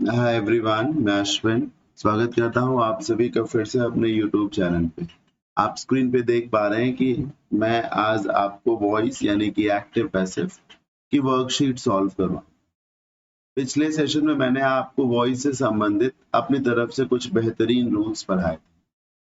Hi everyone, मैं अश्विन स्वागत करता हूं आप सभी का फिर से अपने यूट्यूब चैनल पे। आप स्क्रीन पे देख पा रहे हैं कि मैं आज आपको वॉइस यानी कि एक्टिव पैसिव की वर्कशीट सॉल्व करवा। पिछले सेशन में मैंने आपको वॉइस से संबंधित अपनी तरफ से कुछ बेहतरीन रूल्स पढ़ाए।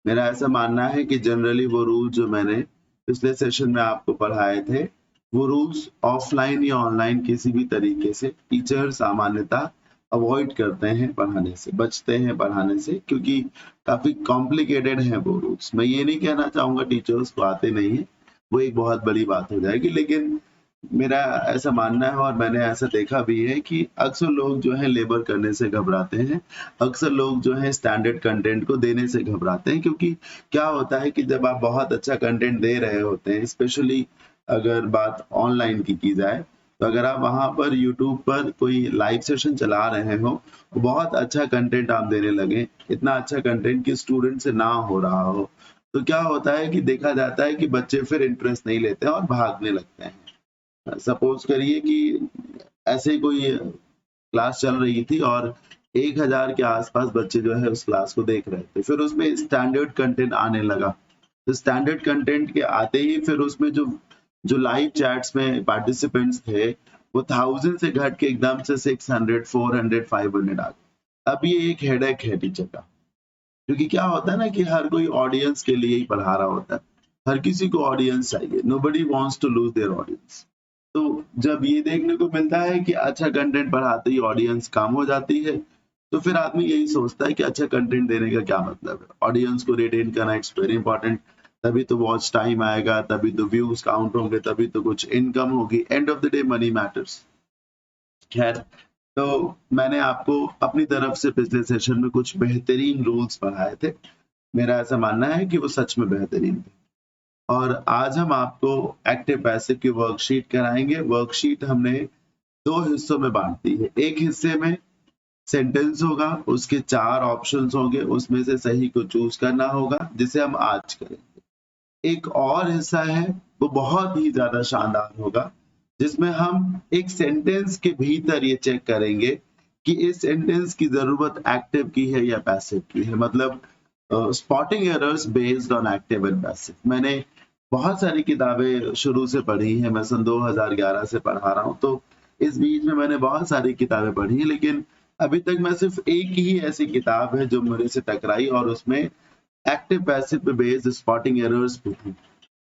मेरा ऐसा मानना है कि जनरली वो रूल जो मैंने पिछले सेशन में आपको पढ़ाए थे, वो रूल्स ऑफलाइन या ऑनलाइन किसी भी तरीके से टीचर सामान्यतः अवॉइड करते हैं पढ़ाने से, बचते हैं पढ़ाने से, क्योंकि काफी कॉम्प्लिकेटेड हैं वो रूल्स। मैं ये नहीं कहना चाहूंगा टीचर्स को आते नहीं है, वो एक बहुत बड़ी बात हो जाएगी, लेकिन मेरा ऐसा मानना है और मैंने ऐसा देखा भी है कि अक्सर लोग जो है लेबर करने से घबराते हैं। अक्सर लोग जो है स्टैंडर्ड कंटेंट को देने से घबराते हैं, क्योंकि क्या होता है कि जब आप बहुत अच्छा कंटेंट दे रहे होते हैं, स्पेशली अगर बात ऑनलाइन की जाए, तो अगर आप वहां पर यूट्यूब पर कोई लाइव सेशन चला रहे हो, बहुत अच्छा कंटेंट आप देने लगे, इतना अच्छा कंटेंट कि स्टूडेंट से ना हो रहा हो, तो क्या होता है कि देखा जाता है कि बच्चे फिर इंटरेस्ट नहीं लेते हैं और भागने लगते हैं। सपोज करिए कि ऐसे ही कोई क्लास चल रही थी और 1000 के आसपास बच्चे जो है उस क्लास को देख रहे थे। फिर उसमें स्टैंडर्ड कंटेंट आने लगा। तो स्टैंडर्ड कंटेंट के आते ही फिर उसमें जो जो लाइव चैट्स में पार्टिसिपेंट्स थे, वो 1000 से घट के एकदम से 600, 400, 500 आ गए। अब ये एक हेडेक है टीचर का, क्योंकि क्या होता है ना कि हर कोई ऑडियंस के लिए ही पढ़ा रहा होता है। हर किसी को ऑडियंस चाहिए। Nobody wants to lose their audience. तो जब ये देखने को मिलता है कि अच्छा कंटेंट पढ़ाते ही ऑडियंस कम हो जाती है, तो फिर आदमी यही सोचता है कि अच्छा कंटेंट देने का क्या मतलब है। ऑडियंस को रिटेन करना इट्स वेरी इंपॉर्टेंट। तभी तो वॉच टाइम आएगा, तभी तो व्यूज काउंट होंगे, तभी तो कुछ इनकम होगी। End of the day money matters. खैर, तो मैंने आपको अपनी तरफ से पिछले सेशन में कुछ बेहतरीन रूल्स पढ़ाए थे। मेरा ऐसा मानना है कि वो सच में बेहतरीन थे। और आज हम आपको एक्टिव पैसिव की वर्कशीट कराएंगे। वर्कशीट हमने 2 हिस्सों में बांट दी है। एक हिस्से में सेंटेंस होगा, उसके 4 ऑप्शंस होंगे, उसमें से सही को चूज करना होगा, जिसे हम आज करेंगे। एक और हिस्सा है, वो बहुत ही ज्यादा शानदार होगा, जिसमें हम एक सेंटेंस के भीतर ये चेक करेंगे कि इस सेंटेंस की जरूरत एक्टिव की है या पैसिव की है। मतलब spotting errors based on active and passive. मैंने बहुत सारी किताबें शुरू से पढ़ी हैं। मैं सन 2011 से पढ़ा रहा हूँ, तो इस बीच में मैंने बहुत सारी किताबें पढ़ी हैं, लेकिन अभी तक मैं सिर्फ एक ही ऐसी किताब है जो मेरे से टकराई और उसमें एक्टिव पैसिव पे बेस्ड स्पॉटिंग एरर्स भी थी।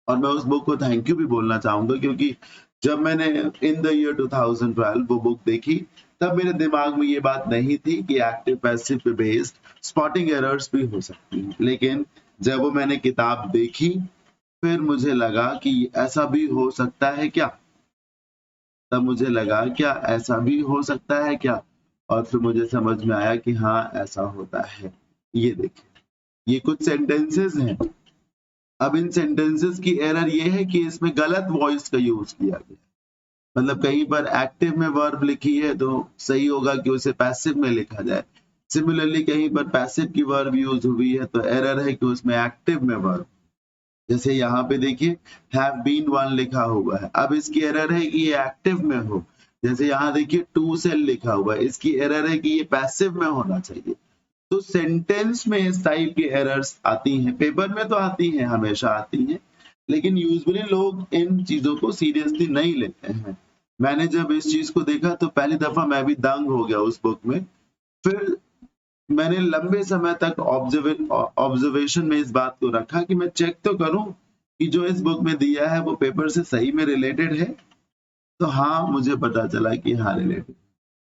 और मैं उस बुक को थैंक यू भी बोलना चाहूंगा, क्योंकि जब मैंने इन द ईयर 2012 वो बुक देखी, तब मेरे दिमाग में ये बात नहीं थी कि एक्टिव पैसिव पे बेस्ड स्पॉटिंग एरर्स भी हो सकती हैं। लेकिन जब वो मैंने किताब देखी, फिर मुझे लगा कि ऐसा भी हो सकता है क्या। तब मुझे लगा क्या ऐसा भी हो सकता है क्या, और फिर मुझे समझ में आया कि हाँ, ऐसा होता है। ये देखिए, ये कुछ सेंटेंसेस हैं। अब इन सेंटेंसेस की एरर ये है कि इसमें गलत वॉइस का यूज किया गया। मतलब कहीं पर एक्टिव में वर्ब लिखी है तो सही होगा कि उसे पैसिव में लिखा जाए। सिमिलरली कहीं पर पैसिव की वर्ब यूज हुई है तो एरर है कि उसमें एक्टिव में वर्ब। जैसे यहाँ पे देखिए, हैव बीन वन लिखा हुआ है, अब इसकी एरर है कि ये एक्टिव में हो। जैसे यहाँ देखिए, टू सेल लिखा हुआ है, इसकी एरर है कि ये पैसिव में होना चाहिए। तो सेंटेंस में इस टाइप की एरर्स आती हैं। पेपर में तो आती हैं, हमेशा आती हैं, लेकिन यूजुअली लोग इन चीजों को सीरियसली नहीं लेते हैं। मैंने जब इस चीज को देखा तो पहली दफा मैं भी दंग हो गया उस बुक में। फिर मैंने लंबे समय तक ऑब्जर्वेशन में इस बात को रखा कि मैं चेक तो करूं कि जो इस बुक में दिया है वो पेपर से सही में रिलेटेड है। तो हाँ, मुझे पता चला कि हाँ, रिलेटेड।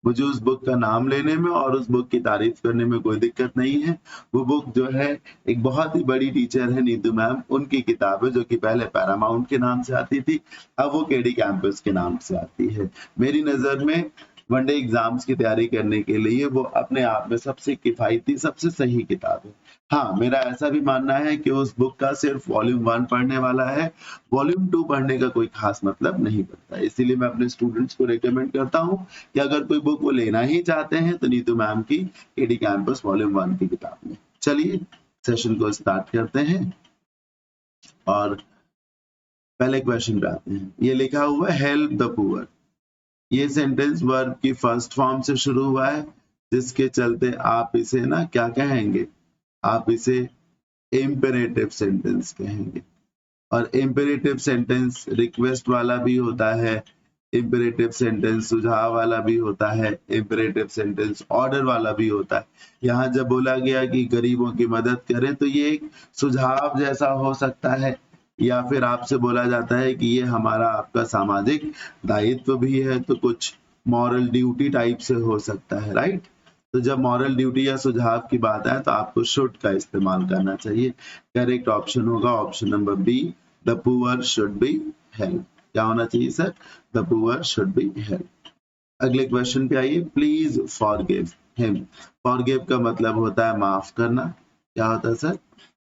मुझे उस बुक का नाम लेने में और उस बुक की तारीफ करने में कोई दिक्कत नहीं है। वो बुक जो है, एक बहुत ही बड़ी टीचर है नीतू मैम, उनकी किताब है, जो कि पहले पैरामाउंट के नाम से आती थी, अब वो केडी कैंपस के नाम से आती है। मेरी नजर में वनडे एग्जाम्स की तैयारी करने के लिए वो अपने आप में सबसे किफायती, सबसे सही किताब है। हाँ, मेरा ऐसा भी मानना है कि उस बुक का सिर्फ वॉल्यूम 1 पढ़ने वाला है, वॉल्यूम 2 पढ़ने का कोई खास मतलब नहीं पड़ता। इसीलिए मैं अपने स्टूडेंट्स को रिकमेंड करता हूँ कि अगर कोई बुक वो लेना ही चाहते हैं तो नीतू मैम की केडी कैंपस वॉल्यूम 1 की किताब में। चलिए सेशन को स्टार्ट करते हैं और पहले क्वेश्चन पे आते हैं। ये लिखा हुआ है हेल्प द पुअर। ये सेंटेंस वर्ब की फर्स्ट फॉर्म से शुरू हुआ है। जिसके चलते आप इसे ना क्या कहेंगे, आप इसे इम्पेरेटिव सेंटेंस कहेंगे। और इम्पेरेटिव सेंटेंस रिक्वेस्ट वाला भी होता है, इम्पेरेटिव सेंटेंस सुझाव वाला भी होता है, इम्पेरेटिव सेंटेंस ऑर्डर वाला भी होता है। यहाँ जब बोला गया कि गरीबों की मदद करें तो ये एक सुझाव जैसा हो सकता है, या फिर आपसे बोला जाता है कि ये हमारा आपका सामाजिक दायित्व भी है, तो कुछ मॉरल ड्यूटी टाइप से हो सकता है, राइट। तो जब मॉरल ड्यूटी या सुझाव की बात आए तो आपको शुड का इस्तेमाल करना चाहिए। करेक्ट ऑप्शन होगा option number B, the poor should be help. क्या होना चाहिए sir, the poor should be help. अगले क्वेश्चन पे आइए, प्लीज फॉरगिव हिम। फॉरगिव का मतलब होता है माफ करना। क्या होता है सर,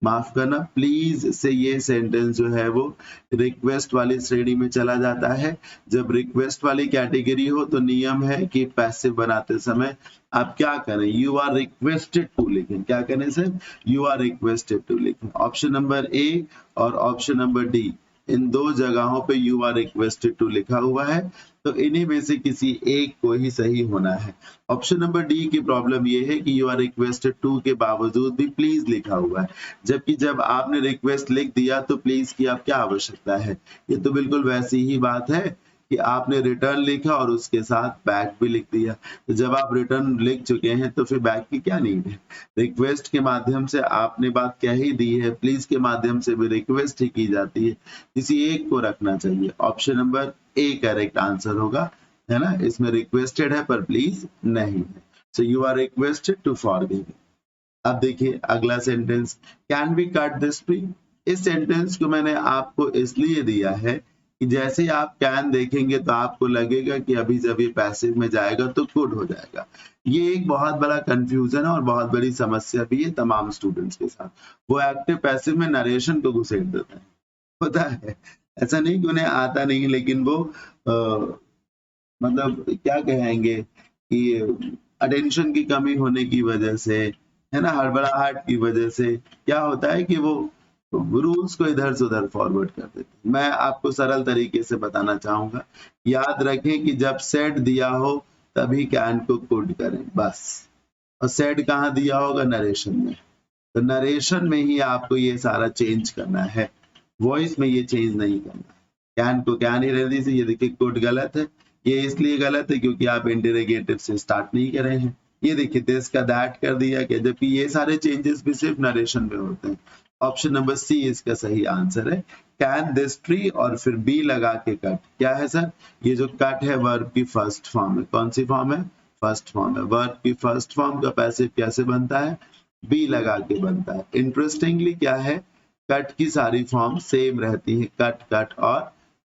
माफ करना। प्लीज से ये सेंटेंस जो है वो रिक्वेस्ट वाली श्रेणी में चला जाता है। जब रिक्वेस्ट वाली कैटेगरी हो तो नियम है कि पैसिव बनाते समय आप क्या करें, यू आर रिक्वेस्टेड टू लिखें। क्या करें sir, you are requested to लिखें। ऑप्शन नंबर ए और ऑप्शन नंबर डी, इन दो जगहों पे यू आर रिक्वेस्टेड टू लिखा हुआ है, तो इन्हीं में से किसी एक को ही सही होना है। ऑप्शन नंबर डी की प्रॉब्लम ये है कि यू आर रिक्वेस्टेड टू के बावजूद भी प्लीज लिखा हुआ है, जबकि जब आपने रिक्वेस्ट लिख दिया तो प्लीज की अब क्या आवश्यकता है। ये तो बिल्कुल वैसी ही बात है कि आपने रिटर्न लिखा और उसके साथ बैक भी लिख दिया। तो जब आप रिटर्न लिख चुके हैं तो फिर बैक की क्या नीड है। रिक्वेस्ट के माध्यम से आपने बात कह ही दी है, प्लीज के माध्यम से भी रिक्वेस्ट ही की जाती है, किसी एक को रखना चाहिए। Option number A correct answer होगा, है ना। इसमें रिक्वेस्टेड है पर प्लीज नहीं है। So you are requested to forgive. अब देखिए अगला sentence, can we cut this tree. इस सेंटेंस को मैंने आपको इसलिए दिया है कि जैसे ही आप कैन देखेंगे तो आपको लगेगा कि अभी जब ये पैसिव में जाएगा तो कुड हो जाएगा। ये एक बहुत बड़ा कंफ्यूजन है और बहुत बड़ी समस्या भी है तमाम स्टूडेंट्स के साथ। वो एक्टिव पैसिव में नरेशन को घुसेड़ देता है, पता है। ऐसा नहीं कि उन्हें आता नहीं, लेकिन वो मतलब क्या कहेंगे कि अटेंशन की कमी होने की वजह से, है ना, हड़बड़ाहट की वजह से क्या होता है कि वो रूल्स को इधर से उधर फॉरवर्ड कर देते हैं। मैं आपको सरल तरीके से बताना चाहूंगा, याद रखें कि जब सेड दिया हो तभी कैन को कुड करें बस। और सेड कहाँ दिया होगा, नरेशन में। तो नरेशन में ही आपको ये सारा चेंज करना है, वॉइस में ये चेंज नहीं करना। कैन को कैन ही रहने दीजिए। ये देखिए कुड गलत है, ये इसलिए गलत है क्योंकि आप इंटरोगेटिव से स्टार्ट नहीं कर रहे हैं। ये देखिए दिस का दैट कर दिया क्या, जबकि ये सारे चेंजेस भी सिर्फ नरेशन में होते हैं। ऑप्शन नंबर सी इसका सही आंसर है, कैन दिस ट्री और फिर बी लगा के कट। क्या है सर, ये जो कट है वर्ब की फर्स्ट फॉर्म है। कौन सी फॉर्म है, फर्स्ट फॉर्म है। वर्ब की फर्स्ट फॉर्म का पैसिव कैसे बनता है, बी लगा के बनता है। इंटरेस्टिंगली क्या है, कट की सारी फॉर्म सेम रहती है, कट कट और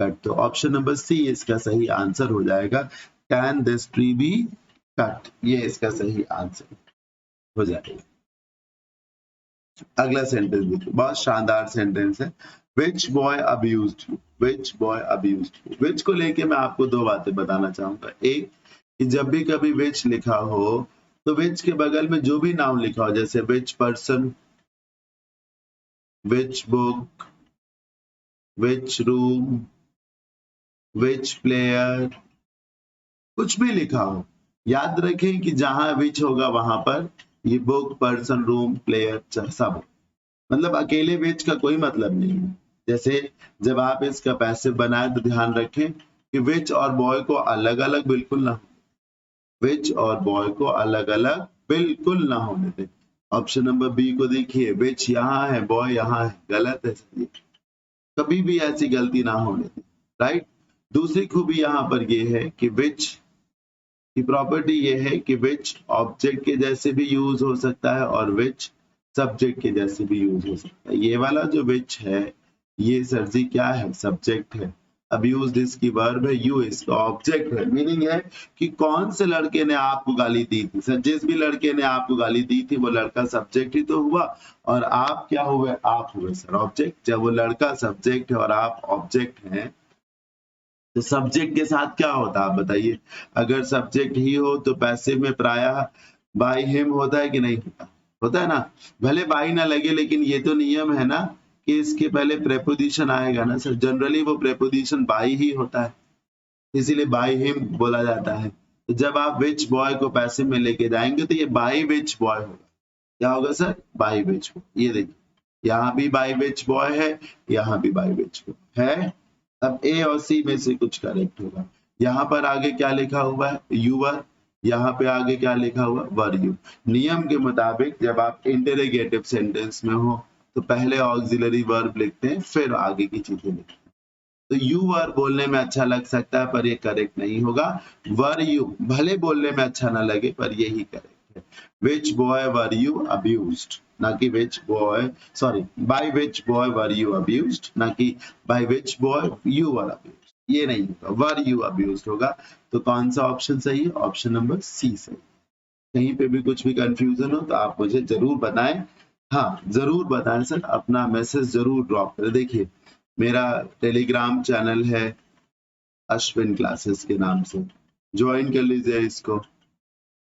कट। तो ऑप्शन नंबर सी इसका सही आंसर हो जाएगा, can this tree be cut, ये इसका सही आंसर हो जाएगा। अगला सेंटेंस देखिए, बहुत शानदार सेंटेंस है। Which boy abused you? Which boy abused you? Which को लेके मैं आपको दो बातें बताना चाहूंगा। एक कि जब भी कभी which लिखा हो तो which के बगल में जो भी नाम लिखा हो, जैसे which person, which book, which room, which player, कुछ भी लिखा हो, याद रखें कि जहां which होगा वहां पर ये बुक, पर्सन, रूम, प्लेयर सब, मतलब अकेले which का कोई मतलब नहीं है। जैसे जब आप इसका पैसिव बनाए तो ध्यान रखें कि which और बॉय को अलग अलग बिल्कुल ना हो, which और बॉय को अलग अलग बिल्कुल ना होने दें। ऑप्शन नंबर बी को देखिए, which यहाँ है, बॉय यहाँ है, गलत है सर, कभी भी ऐसी गलती ना होने दें, राइट। दूसरी खूबी यहाँ पर ये है कि which की प्रॉपर्टी ये है कि which ऑब्जेक्ट के जैसे भी यूज हो सकता है और which सब्जेक्ट के जैसे भी यूज हो सकता है। ये वाला जो which है ये सर जी क्या है, सब्जेक्ट है। अब्यूज्ड इसकी वर्ब है, यू इसका ऑब्जेक्ट है। मीनिंग है कि कौन से लड़के ने आपको गाली दी थी सर, जिस भी लड़के ने आपको गाली दी थी वो लड़का सब्जेक्ट ही तो हुआ, और आप क्या हुए, आप हुए सर ऑब्जेक्ट। जब वो लड़का सब्जेक्ट है और आप ऑब्जेक्ट हैं तो सब्जेक्ट के साथ क्या होता है आप बताइए। अगर सब्जेक्ट ही हो तो पैसिव में प्रायः बाय हिम होता है कि नहीं होता, होता है ना। भले बाई ना लगे लेकिन ये तो नियम है ना कि इसके पहले प्रेपोजिशन आएगा ना सर, जनरली वो प्रेपोजिशन बाई ही होता है, इसीलिए बाय हिम बोला जाता है। तो जब आप विच बॉय को पैसिव में लेके जाएंगे तो ये बाय विच बॉय होगा। क्या होगा सर? Bye which boy. ये देखिए यहाँ भी बाय विच बॉय है, यहाँ भी बाय विच बॉय है। अब ए और सी में से कुछ करेक्ट होगा। यहाँ पर आगे क्या लिखा हुआ है? You were. यहाँ पे आगे क्या लिखा हुआ? Were you. नियम के मुताबिक जब आप इंटरोगेटिव सेंटेंस में हो तो पहले ऑक्सिलरी वर्ब लिखते हैं, फिर आगे की चीजें लिखते हैं। तो यू वर बोलने में अच्छा लग सकता है पर ये करेक्ट नहीं होगा। वर यू भले बोलने में अच्छा ना लगे पर यही करेक्ट है। Which boy were you abused, ना कि which boy, sorry, by which boy were you abused, ना कि by which boy you were abused. ये नहीं होगा, वर यू अब्यूज्ड होगा। तो कौन सा ऑप्शन सही है? ऑप्शन नंबर सी सही। कहीं पे भी कुछ भी कंफ्यूजन हो तो आप मुझे जरूर बताएं। हाँ जरूर बताएं सर, अपना मैसेज जरूर ड्रॉप करें। देखिए मेरा टेलीग्राम चैनल है अश्विन क्लासेस के नाम से, ज्वाइन कर लीजिए इसको।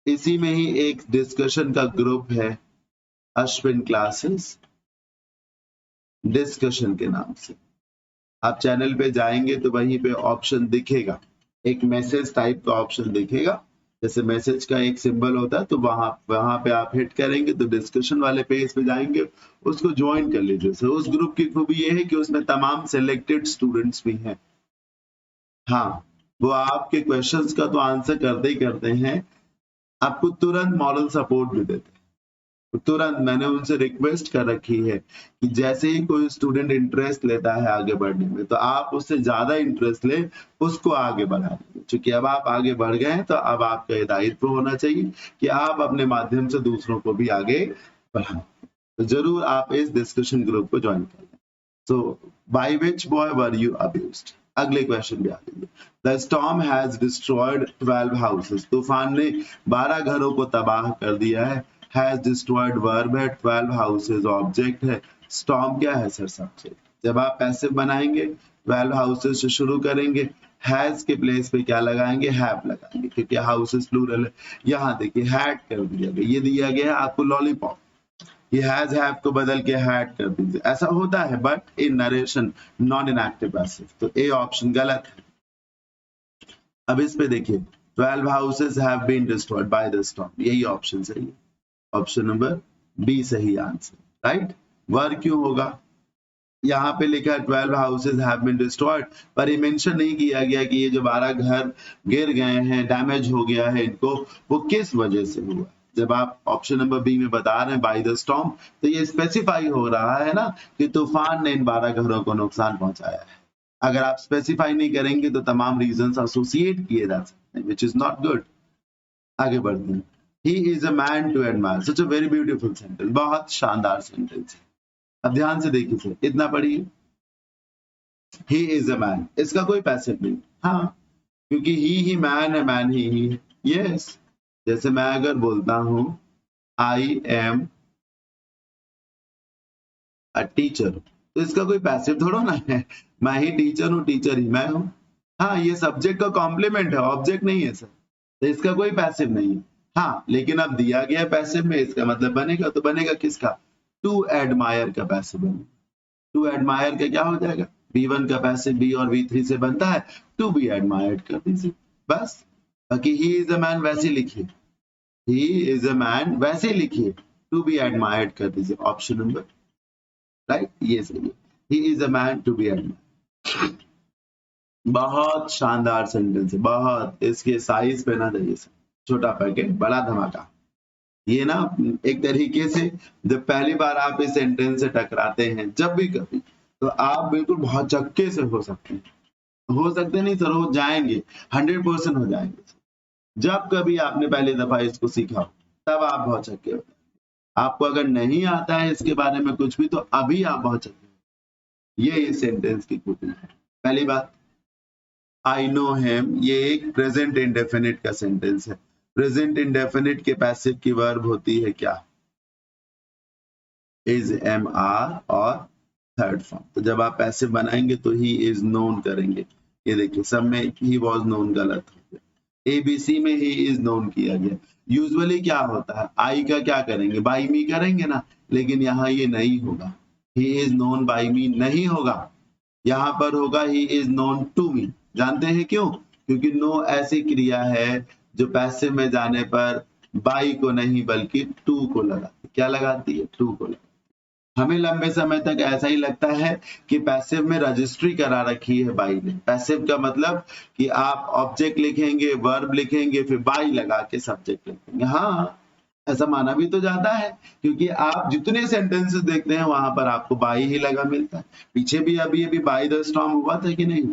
इसी में ही एक डिस्कशन का ग्रुप है अश्विन क्लासेस डिस्कशन के नाम से। आप चैनल पे जाएंगे तो वहीं पे ऑप्शन दिखेगा, एक मैसेज टाइप का ऑप्शन दिखेगा, जैसे मैसेज का एक सिंबल होता है, तो वहां पे आप हिट करेंगे तो डिस्कशन वाले पेज पे जाएंगे, उसको ज्वाइन कर लीजिए। सो उस ग्रुप की खूबी ये है कि उसमें तमाम सिलेक्टेड स्टूडेंट्स भी हैं। हाँ वो आपके क्वेश्चंस का तो आंसर करते हैं, आपको तुरंत मॉरल सपोर्ट भी देते हैं। तुरंत मैंने उनसे रिक्वेस्ट कर रखी है कि जैसे ही कोई स्टूडेंट इंटरेस्ट लेता है आगे बढ़ने में तो आप उससे ज्यादा इंटरेस्ट ले, उसको आगे बढ़ा दीजिए। क्योंकि अब आप आगे बढ़ गए हैं तो अब आपका ये दायित्व होना चाहिए कि आप अपने माध्यम से दूसरों को भी आगे बढ़ाएं। तो जरूर आप इस डिस्कशन ग्रुप को ज्वाइन कर लें। So by which boy were you abused? अगले क्वेश्चन पे आ जाइए। The storm has destroyed 12 houses. तूफान ने 12 घरों को तबाह कर दिया है। हैज डिस्ट्रॉयड वर्ब है, 12 हाउसेस ऑब्जेक्ट है। स्टॉर्म क्या है सर? सब्जेक्ट। जब आप पैसिव बनाएंगे 12 हाउसेस से शुरू करेंगे, हैज के प्लेस पे क्या लगाएंगे? हैव लगाएंगे, क्योंकि हाउसेस प्लूरल है। यहाँ देखिए हैड कर दिया गया, ये दिया गया है आपको लॉलीपॉप, ये हैज हैव को बदल के हैड कर दीजिए। ऐसा होता है but in narration, not in active passive. तो ए ऑप्शन गलत है। अब इस पे देखिए 12 houses have been destroyed by the storm, यही ऑप्शन सही है। ऑप्शन नंबर बी सही आंसर, राइट। वर क्यों होगा? यहाँ पे लिखा है 12 हाउसेस हैव बीन डिस्ट्रॉयड, पर ये मेंशन नहीं किया गया कि ये जो 12 घर गिर गए हैं, डैमेज हो गया है इनको, वो किस वजह से हुआ। जब आप ऑप्शन नंबर बी में बता रहे हैं बाय द स्टॉर्म, तो ये स्पेसिफाई हो रहा है ना कि तूफान ने इन 12 घरों को नुकसान पहुंचाया है। अगर आप स्पेसिफाई नहीं करेंगे तो तमाम रीजंस एसोसिएट किए जा सकते हैं, व्हिच इज नॉट गुड। आगे बढ़ते हैं। He is a man to admire, such a very beautiful sentence, बहुत शानदार सेंटेंस है। अब ध्यान से देखिए सर, इतना पढ़िए। ही इज अ मैन, इसका कोई पैसिव नहीं। हाँ क्योंकि ही मैन है, मैन ही है। यस, जैसे मैं अगर बोलता हूं आई एम अ टीचर, तो इसका कोई पैसिव थोड़ा ना है, मैं ही टीचर हूँ, टीचर ही मैं हूँ। हाँ ये सब्जेक्ट का कॉम्प्लीमेंट है, ऑब्जेक्ट नहीं है सर, तो इसका कोई पैसिव नहीं है। हाँ लेकिन अब दिया गया पैसिव में, इसका मतलब बनेगा, तो बनेगा किसका? टू एडमायर का पैसिव बनेगा। टू एडमायर का क्या हो जाएगा? B1 का पैसिव B और V3 से बनता है, टू बी एडमायर्ड कर दीजिए बस। बाकी ही इज अ मैन वैसे लिखिए, ही इज अ मैन वैसे लिखिए, टू बी एडमायर्ड कर दीजिए, ऑप्शन नंबर राइट, ये सही है। He is a man to be admired. बहुत शानदार सेंटेंस है, बहुत। इसके साइज पे ना जाइए, छोटा पैकेट बड़ा धमाका। ये ना एक तरीके से जब पहली बार आप इस सेंटेंस से टकराते हैं, जब भी कभी, तो आप बिल्कुल बहुत चक्के से हो सकते हैं, हो सकते नहीं सर, हो जाएंगे, 100% हो जाएंगे। जब कभी आपने पहली दफा इसको सीखा तब आप बहुत चक्के होते हैं। आपको अगर नहीं आता है इसके बारे में कुछ भी, तो अभी आप बहुत चक्के हो। ये इस सेंटेंस की खूबी है। पहली बात, आई नो हिम, ये एक प्रेजेंट इंडेफिनिट का सेंटेंस है। प्रेजेंट इंडेफिनिट के पैसिव की वर्ब होती है क्या? इज, एम, आर और थर्ड फॉर्म। तो जब आप पैसिव बनाएंगे तो ही इज नोन करेंगे। ये देखिए सब में ही वॉज नोन गलत हो गया, ABC में ही इज नोन किया गया। यूजुअली क्या होता है, आई का क्या करेंगे? बाई मी करेंगे ना, लेकिन यहाँ ये नहीं होगा, he is known by me नहीं होगा, यहाँ पर होगा he is known to me. जानते हैं क्यों? क्योंकि नो ऐसी क्रिया है जो पैसिव में जाने पर बाई को नहीं बल्कि टू को लगाती। क्या लगाती है? टू को लगाती। हमें लंबे समय तक ऐसा ही लगता है कि पैसिव में रजिस्ट्री करा रखी है बाई ने। पैसिव का मतलब कि आप ऑब्जेक्ट लिखेंगे, वर्ब लिखेंगे, फिर बाई लगा के सब्जेक्ट लिखेंगे। हाँ, ऐसा माना भी तो जाता है, क्योंकि आप जितने सेंटेंसेस देखते हैं वहां पर आपको बाई ही लगा मिलता है। पीछे भी अभी बाई द स्टॉर्म हुआ था कि नहीं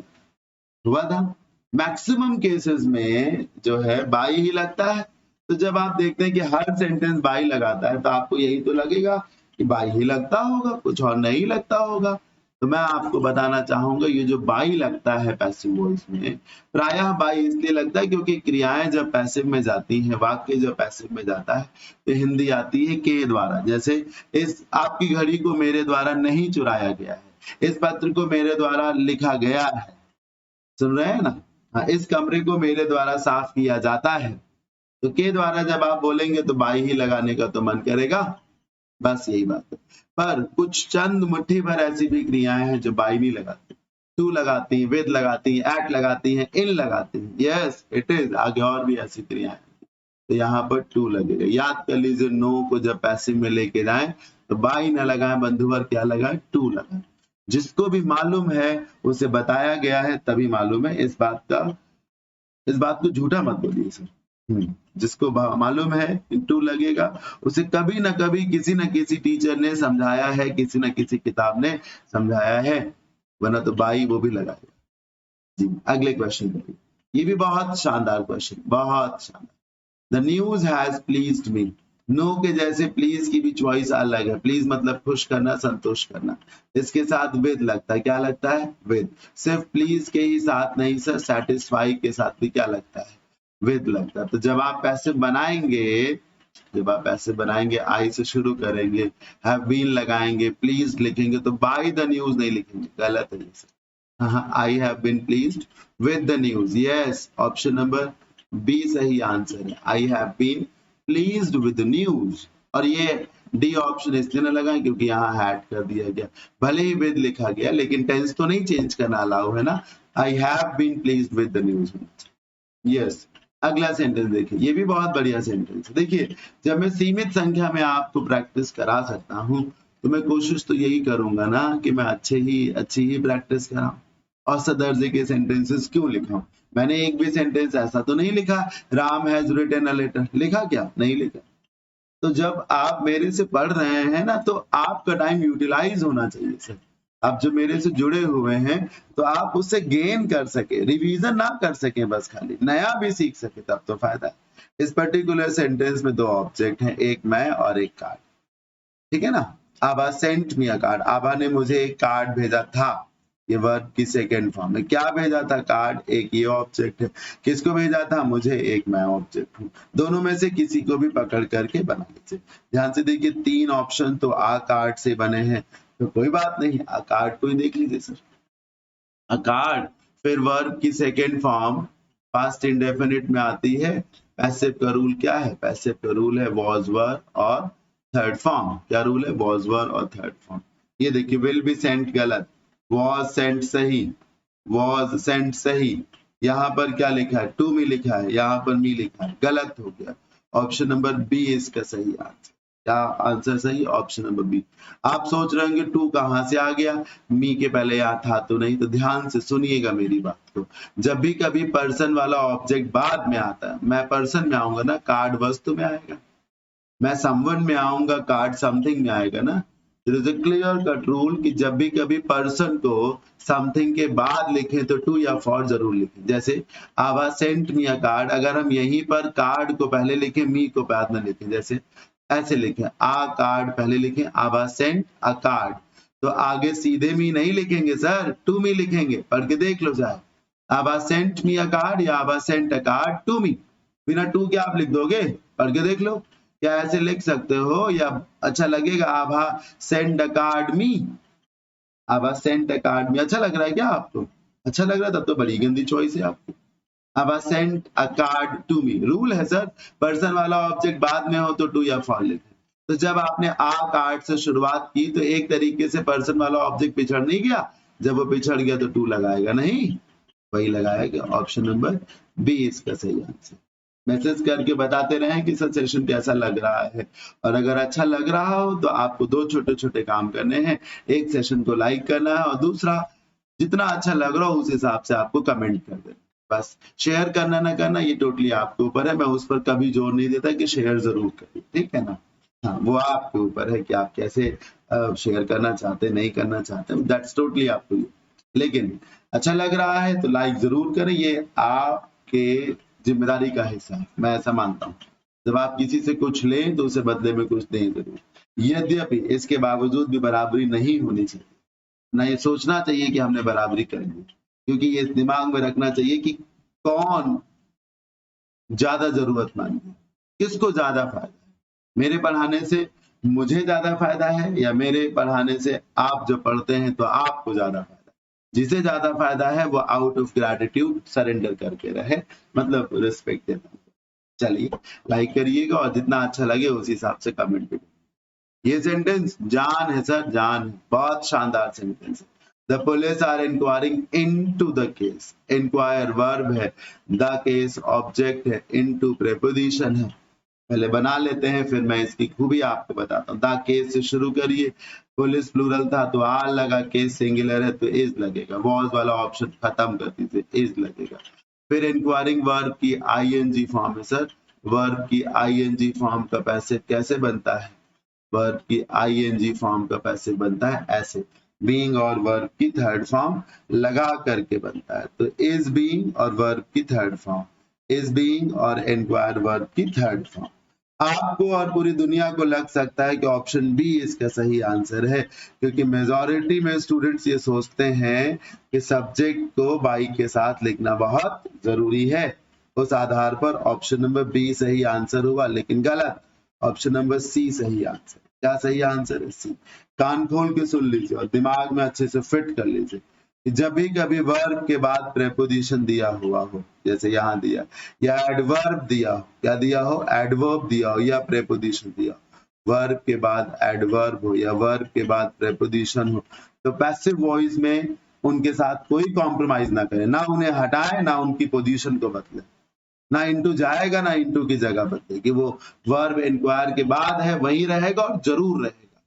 हुआ था? मैक्सिमम केसेस में जो है बाई ही लगता है। तो जब आप देखते हैं कि हर सेंटेंस बाई लगाता है तो आपको यही तो लगेगा कि बाई ही लगता होगा, कुछ और नहीं लगता होगा। तो मैं आपको बताना चाहूंगा ये जो बाई लगता है पैसिव वॉइस में, प्रायः बाई इसलिए लगता है क्योंकि क्रियाएं जब पैसिव में जाती हैं, वाक्य जब पैसिव में जाता है तो हिंदी आती है के द्वारा। जैसे इस आपकी घड़ी को मेरे द्वारा नहीं चुराया गया है, इस पत्र को मेरे द्वारा लिखा गया है। सुन रहे हैं ना? हाँ, इस कमरे को मेरे द्वारा साफ किया जाता है। तो के द्वारा जब आप बोलेंगे तो बाई ही लगाने का तो मन करेगा। बस यही बात है। पर कुछ चंद मुट्ठी भर ऐसी भी क्रियाएं हैं जो बाई नहीं लगाती, टू लगाती, विद लगाती, एट लगाती हैं, इन लगाती हैं। Yes it is. आगे और भी ऐसी क्रियाएं, तो यहाँ पर टू लगेगा। याद कर लीजिए, नो को जब पैसिव में लेके जाएं तो बाई न लगाएं, बंधुवर क्या लगाएं? टू लगाएं। जिसको भी मालूम है उसे बताया गया है तभी मालूम है। इस बात को झूठा मत बोलिए सर। जिसको मालूम है कि टू लगेगा उसे कभी ना कभी किसी न किसी टीचर ने समझाया है, किसी न किसी किताब ने समझाया है, वरना तो बाई वो भी लगाएगा। जी, अगले क्वेश्चन करिए। ये भी बहुत शानदार क्वेश्चन, बहुत शानदार। The news has pleased me. नो के जैसे प्लीज की भी चॉइस अलग है। प्लीज मतलब खुश करना, संतोष करना। इसके साथ विद लगता है। क्या लगता है? विद। सिर्फ प्लीज के ही साथ नहीं सर, सेटिस्फाई के साथ भी क्या लगता है? विद लगता है। तो जब आप पैसे बनाएंगे आई से शुरू करेंगे, हैव बीन लगाएंगे, प्लीज लिखेंगे, तो बाय द न्यूज नहीं लिखेंगे, गलत है ये। हाँ, I have been pleased with the news. Yes, option number B सही आंसर है। I have been pleased with the news. और ये डी ऑप्शन इसलिए ना लगा क्योंकि यहाँ हैड कर दिया गया। भले ही विद लिखा गया लेकिन टेंस तो नहीं चेंज करना अलाउ है ना। I have been pleased with the news. Yes, अगला सेंटेंस देखिए, ये भी बहुत बढ़िया सेंटेंस है। देखिए, जब मैं सीमित संख्या में आपको प्रैक्टिस करा सकता हूँ तो मैं कोशिश तो यही करूंगा ना कि मैं अच्छी ही प्रैक्टिस कराऊं। औसत दर्जे के सेंटेंसेस क्यों लिखा? मैंने एक भी सेंटेंस ऐसा तो नहीं लिखा Ram has written a letter, लिखा क्या? नहीं लिखा। तो जब आप मेरे से पढ़ रहे हैं ना तो आपका टाइम यूटिलाइज होना चाहिए सर। आप जो मेरे से जुड़े हुए हैं तो आप उससे गेन कर सके, रिवीजन ना कर सके, बस खाली नया भी सीख सके, तब तो फायदा है। इस पर्टिकुलर सेंटेंस में दो ऑब्जेक्ट हैं, एक मैं और एक कार्ड। ठीक है ना? आभा सेंट मी अ कार्ड। आभा ने मुझे एक कार्ड भेजा था, ये वर्ब की सेकेंड फॉर्म में। क्या भेजा था? कार्ड। एक ये ऑब्जेक्ट है। किसको भेजा था? मुझे। एक मैं ऑब्जेक्ट हूँ। दोनों में से किसी को भी पकड़ करके बना लीजिए। ध्यान से देखिए, तीन ऑप्शन तो आ कार्ड से बने हैं, तो कोई बात नहीं, आ कार्ड को ही देख लीजिए सर। आ कार्ड, फिर वर्ब की सेकेंड फॉर्म पास्ट इंडेफिनिट में आती है। पैसिव का रूल क्या है? पैसिव का रूल है वॉज, वर और थर्ड फॉर्म। क्या रूल है? वॉज, वर और थर्ड फॉर्म। ये देखिए, विल बी सेंट गलत, वॉज सेंट सही, वॉज सेंट सही। यहाँ पर क्या लिखा है? टू मी लिखा है, यहाँ पर मी लिखा है, गलत हो गया। ऑप्शन नंबर बी इसका सही आंसर। क्या आंसर सही? Option number B. आप सोच रहे होंगे टू कहाँ से आ गया, मी के पहले यहाँ था तो नहीं। तो ध्यान से सुनिएगा मेरी बात को। जब भी कभी पर्सन वाला ऑब्जेक्ट बाद में आता है, मैं पर्सन में आऊंगा ना, कार्ड वस्तु में आएगा। मैं समवन में आऊंगा, कार्ड समथिंग में आएगा ना। There is a clear cut rule कि जब भी कभी पर्सन को समथिंग के बाद लिखें तो टू या फॉर जरूर लिखें। जैसे आभा सेंट मी अ कार्ड, अगर हम यहीं पर कार्ड को पहले लिखें, मी को बाद में लिखें, जैसे ऐसे लिखें, आ कार्ड पहले लिखें, आभा सेंट अ कार्ड, तो आगे सीधे मी नहीं लिखेंगे सर, टू मी लिखेंगे। पढ़ के देख लो चाहे, आभा सेंट मी अ कार्ड या Abha sent a card to me. बिना टू के आप लिख दोगे? पढ़ के देख लो। क्या ऐसे लिख सकते हो या अच्छा लगेगा? Abha send a card me, Abha send a card me अच्छा लग रहा है क्या आपको? अच्छा लग रहा है, तब तो बड़ी गंदी चॉइस है आपकी। Abha send a card to me. Rule है सर, पर्सन वाला ऑब्जेक्ट बाद में हो तो टू या फॉर लिखे। तो जब आपने आ कार्ड से शुरुआत की तो एक तरीके से पर्सन वाला ऑब्जेक्ट पिछड़ नहीं गया? जब वो पिछड़ गया तो टू लगाएगा नहीं, वही लगाएगा। ऑप्शन नंबर बी इसका सही आंसर। मैसेज करके बताते रहें कि सर सेशन कैसा लग रहा है, और अगर अच्छा लग रहा हो तो आपको 2 छोटे-छोटे काम करने हैं। एक सेशन को लाइक करना है और दूसरा जितना अच्छा लग रहा हो उस हिसाब से आपको कमेंट कर देना। बस शेयर करना ना करना ये टोटली आपके ऊपर है, मैं उस पर कभी जोर नहीं देता कि शेयर ज़रूर करिए, ठीक है ना? हाँ, वो आपके ऊपर है कि आप कैसे शेयर करना चाहते हैं, नहीं करना चाहते, that's totally up to you. लेकिन अच्छा लग रहा है तो लाइक ज़रूर करें, ये आपके ज़िम्मेदारी का हिस्सा है, मैं ऐसा मानता हूँ। जब आप किसी से कुछ लें तो उसे बदले में कुछ दें ज़रूर। यद्यपि इसके बावजूद भी बराबरी नहीं होनी चाहिए। ना ये सोचना चाहिए कि हमने बराबरी कर ली, क्योंकि ये दिमाग में रखना चाहिए कि कौन ज़्यादा ज़रूरतमंद है, किसको ज़्यादा फ़ायदा है। मेरे पढ़ाने से मुझे ज़्यादा फ़ायदा है या मेरे पढ़ाने से आप जब पढ़ते हैं तो आपको ज़्यादा फ़ायदा है। जिसे ज़्यादा फ़ायदा है वो आउट ऑफ ग्रैटिट्यूड सरेंडर करके रहे, मतलब रिस्पेक्ट देना। चलिए लाइक करिएगा और जितना अच्छा लगे उस हिसाब से कमेंट भी। ये सेंटेंस जान है सर, जान है, बहुत शानदार सेंटेंस है। The police are inquiring into the case. Inquire verb है, द केस ऑब्जेक्ट है, इनटू प्रेपोजिशन है। पहले बना लेते हैं फिर मैं इसकी खूबी आपको बताता हूँ। द केस से शुरू करिए, पुलिस प्लूरल था तो आर लगा, केस सिंगुलर है तो इज लगेगा, वॉज वाला ऑप्शन खत्म कर दीजिए, इज लगेगा। फिर इंक्वायरिंग वर्ब की आईएनजी फॉर्म है सर, वर्ब की आईएनजी फॉर्म का पैसिव कैसे बनता है? वर्ब की आईएनजी फॉर्म का पैसिव बनता है ऐसे, बीइंग और वर्ब की थर्ड फॉर्म लगा करके बनता है, तो इज बीइंग और वर्ब की थर्ड फॉर्म, इज बीइंग और एनक्वायर वर्ब की थर्ड फॉर्म। आपको और पूरी दुनिया को लग सकता है कि ऑप्शन बी इसका सही आंसर है, क्योंकि मेजॉरिटी में स्टूडेंट्स ये सोचते हैं कि सब्जेक्ट को बाई के साथ लिखना बहुत जरूरी है। उस आधार पर ऑप्शन नंबर बी सही आंसर हुआ, लेकिन गलत। ऑप्शन नंबर सी सही आंसर। क्या सही आंसर है? सी। कान खोल के सुन लीजिए और दिमाग में अच्छे से फिट कर लीजिए कि जब भी कभी वर्ब के बाद प्रेपोजिशन दिया हुआ हो, जैसे यहाँ दिया, या एडवर्ब दिया हो, क्या दिया हो? एडवर्ब दिया हो या प्रेपोजिशन दिया हो, वर्ब के बाद एडवर्ब हो या वर्ब के बाद प्रेपोजिशन हो, तो पैसिव वॉइस में उनके साथ कोई कॉम्प्रोमाइज ना करें, ना उन्हें हटाएं ना उनकी पोजीशन को बदलें। ना इंटू जाएगा ना इंटू की जगह बदलेगी, वो वर्ब इंक्वायर के बाद है वही रहेगा और जरूर रहेगा।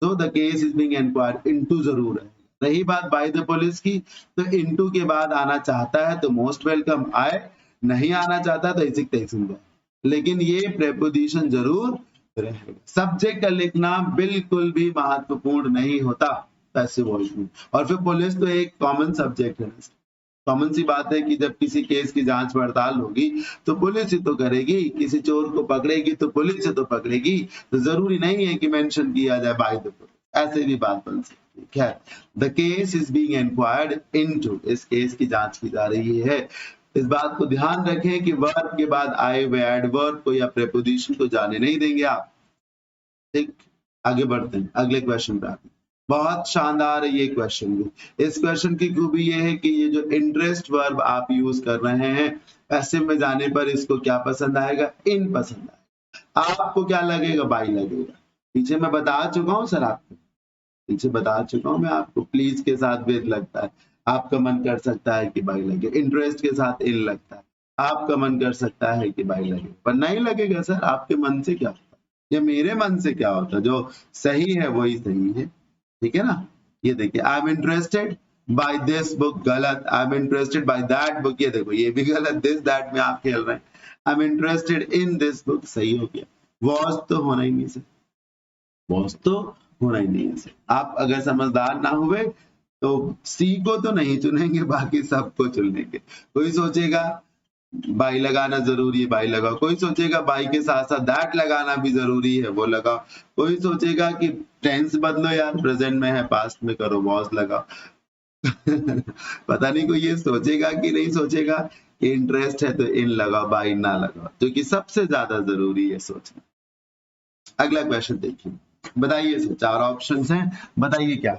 तो the case is being inquired into जरूर रहेगा। रही बात बाय द पुलिस की, तो इनटू के बाद आना चाहता है तो मोस्ट वेलकम आए, नहीं आना चाहता तो ऐसे तैसे जाए, लेकिन ये प्रेपोजिशन जरूर रहेगा। सब्जेक्ट का लिखना बिल्कुल भी महत्वपूर्ण नहीं होता पैसिव वॉइस में, और फिर पुलिस तो एक कॉमन सब्जेक्ट है। कॉमन सी बात है कि जब किसी केस की जांच पड़ताल होगी तो पुलिस ही तो करेगी, किसी चोर को पकड़ेगी तो पुलिस ही तो पकड़ेगी, तो जरूरी नहीं है कि मेंशन किया जाए बाय द पुलिस, ऐसे भी बात बन सकती है। खैर, the case is being inquired into, इस केस की जांच की जा रही है। इस बात को ध्यान रखें कि वर्ब के बाद आए हुए एडवर्ब को या प्रेपोजिशन को जाने नहीं देंगे आप। ठीक, आगे बढ़ते हैं, अगले क्वेश्चन पे आते हैं। बहुत शानदार है ये क्वेश्चन भी। इस क्वेश्चन की खूबी ये है कि ये जो इंटरेस्ट वर्ब आप यूज कर रहे हैं, पैसिव में जाने पर इसको क्या पसंद आएगा? इन पसंद आएगा। आपको क्या लगेगा? बाई लगेगा। पीछे मैं बता चुका हूँ सर आपको, पीछे बता चुका हूँ मैं आपको, प्लीज के साथ वेद लगता है, आपका मन कर सकता है कि बाई लगे, इंटरेस्ट के साथ इन लगता है, आपका मन कर सकता है कि बाई लगे, पर नहीं लगेगा सर। आपके मन से क्या होता है या मेरे मन से क्या होता है? जो सही है वही सही है, ठीक है ना? ये देखिए, I am interested by this book, गलत। I am interested by that book, ये देखो ये भी गलत। दिस दैट में आप खेल रहे हैं। आई am interested in this book सही हो गया। वॉज तो होना ही नहीं सर, वॉज तो होना ही नहीं है सर। आप अगर समझदार ना हुए तो सी को तो नहीं चुनेंगे, बाकी सबको चुन लेंगे। कोई सोचेगा बाई लगाना जरूरी है, बाई लगाओ। कोई सोचेगा बाई के साथ साथ दैट लगाना भी जरूरी है, वो लगाओ। कोई सोचेगा कि टेंस बदलो यार, प्रेजेंट में है पास्ट में करो, वॉज लगाओ। पता नहीं कोई ये सोचेगा कि नहीं सोचेगा कि इंटरेस्ट है तो इन लगाओ, बाई ना लगाओ, जो कि सबसे ज्यादा जरूरी है सोचना। अगला क्वेश्चन देखिए, बताइए सर, 4 ऑप्शंस हैं, बताइए क्या?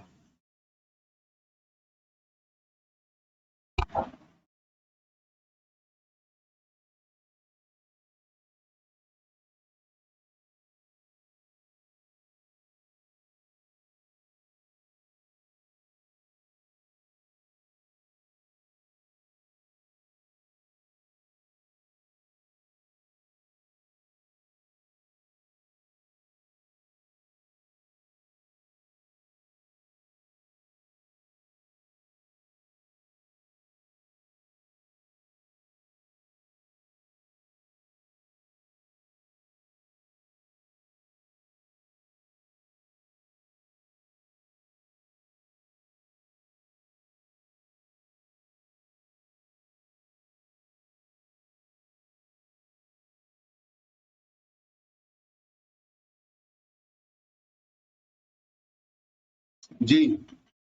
जी,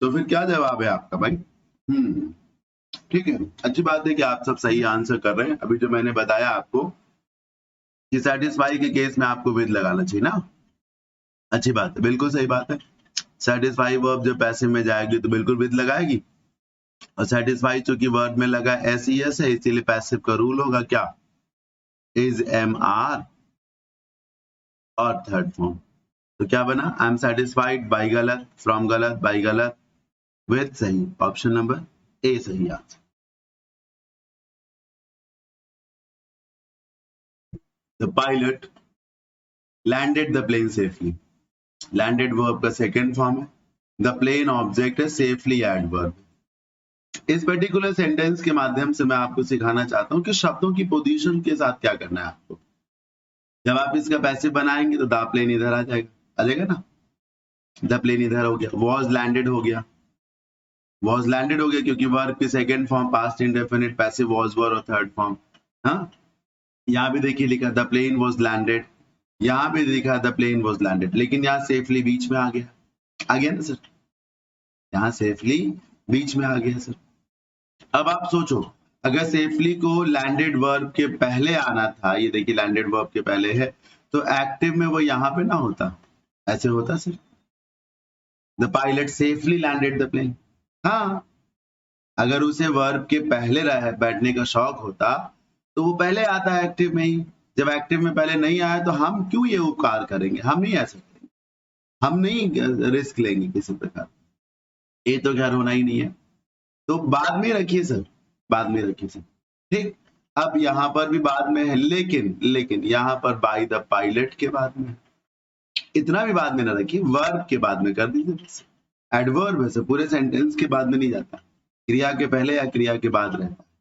तो फिर क्या जवाब है आपका भाई? ठीक है, अच्छी बात है कि आप सब सही आंसर कर रहे हैं। अभी जो मैंने बताया आपको कि सैटिस्फाई के केस में आपको विद लगाना चाहिए ना, अच्छी बात है, बिल्कुल सही बात है। सैटिस्फाई वर्ब जब पैसिव में जाएगी तो बिल्कुल विद लगाएगी, और सैटिस्फाई चूंकि वर्ब में लगा एस है, इसीलिए पैसिव का रूल होगा क्या, इज एम आर और थर्ड फॉर्म। तो क्या बना, आई एम सेटिस्फाइड बाई गलत, फ्रॉम गलत, बाई गलत, विद सही। ऑप्शन नंबर ए सही answer. The pilot landed the plane safely, landed verb का सेकेंड फॉर्म है, द प्लेन ऑब्जेक्ट है, सेफली एडवर्ब। इस पर्टिकुलर सेंटेंस के माध्यम से मैं आपको सिखाना चाहता हूं कि शब्दों की पोजीशन के साथ क्या करना है आपको। जब आप इसका पैसिव बनाएंगे तो द प्लेन इधर आ जाएगा ना, द प्लेन इधर हो गया, वॉज लैंडेड हो गया, वॉज लैंडेड हो गया क्योंकि वर्ब की second form past indefinite passive was were और थर्ड फॉर्म। हाँ, यहाँ भी देखिए लिखा द प्लेन वॉज लैंडेड, यहाँ भी लिखा द प्लेन वॉज लैंडेड, लेकिन यहाँ सेफली बीच में आ गया ना सर, यहाँ सेफली बीच में आ गया सर। अब आप सोचो, अगर सेफली को लैंडेड वर्ब के पहले आना था, ये देखिए लैंडेड वर्ब के पहले है, तो एक्टिव में वो यहाँ पे ना होता, ऐसे होता sir, the pilot safely landed the plane. हाँ, अगर उसे वर्ब के पहले बैठने का शौक होता तो वो पहले आता है एक्टिव में ही। जब एक्टिव में पहले नहीं आया तो हम क्यों ये उपकार करेंगे, हम नहीं ऐसा करेंगे, हम नहीं रिस्क लेंगे किसी प्रकार, ये तो खैर होना ही नहीं है। तो बाद में रखिए सर, बाद में रखिए सर, ठीक। अब यहाँ पर भी बाद में है, लेकिन यहाँ पर बाय द पायलट के बाद में, इतना भी बाद में ना रखिए, वर्ब के बाद में कर दीजिए बस। एडवर्ब है सर, पूरे सेंटेंस के बाद में नहीं जाता, क्रिया के पहले या क्रिया के बाद रहता है।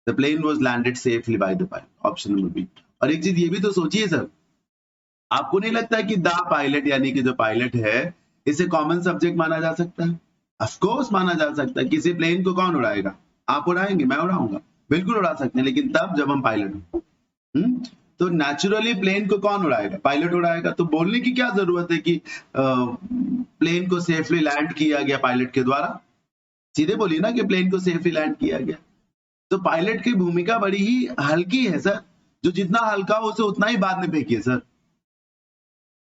The plane was landed safely by the pilot. Option number B. और एक चीज ये भी तो सोचिए सर, आपको नहीं लगता है कि द पायलट यानी कि जो पायलट है, इसे कॉमन सब्जेक्ट माना जा सकता है? ऑफ कोर्स माना जा सकता है। किसी प्लेन को कौन उड़ाएगा, आप उड़ाएंगे, मैं उड़ाऊंगा, बिल्कुल उड़ा सकते हैं, लेकिन तब जब हम पायलट हो। तो नेचुरली प्लेन को कौन उड़ाएगा, पायलट उड़ाएगा। तो बोलने की क्या जरूरत है कि प्लेन को सेफली लैंड किया गया पायलट के द्वारा, सीधे बोलिए ना कि प्लेन को सेफली लैंड किया गया। तो पायलट की भूमिका बड़ी ही हल्की है सर, जो जितना हल्का हो उसे उतना ही बाद में फेंकिए सर।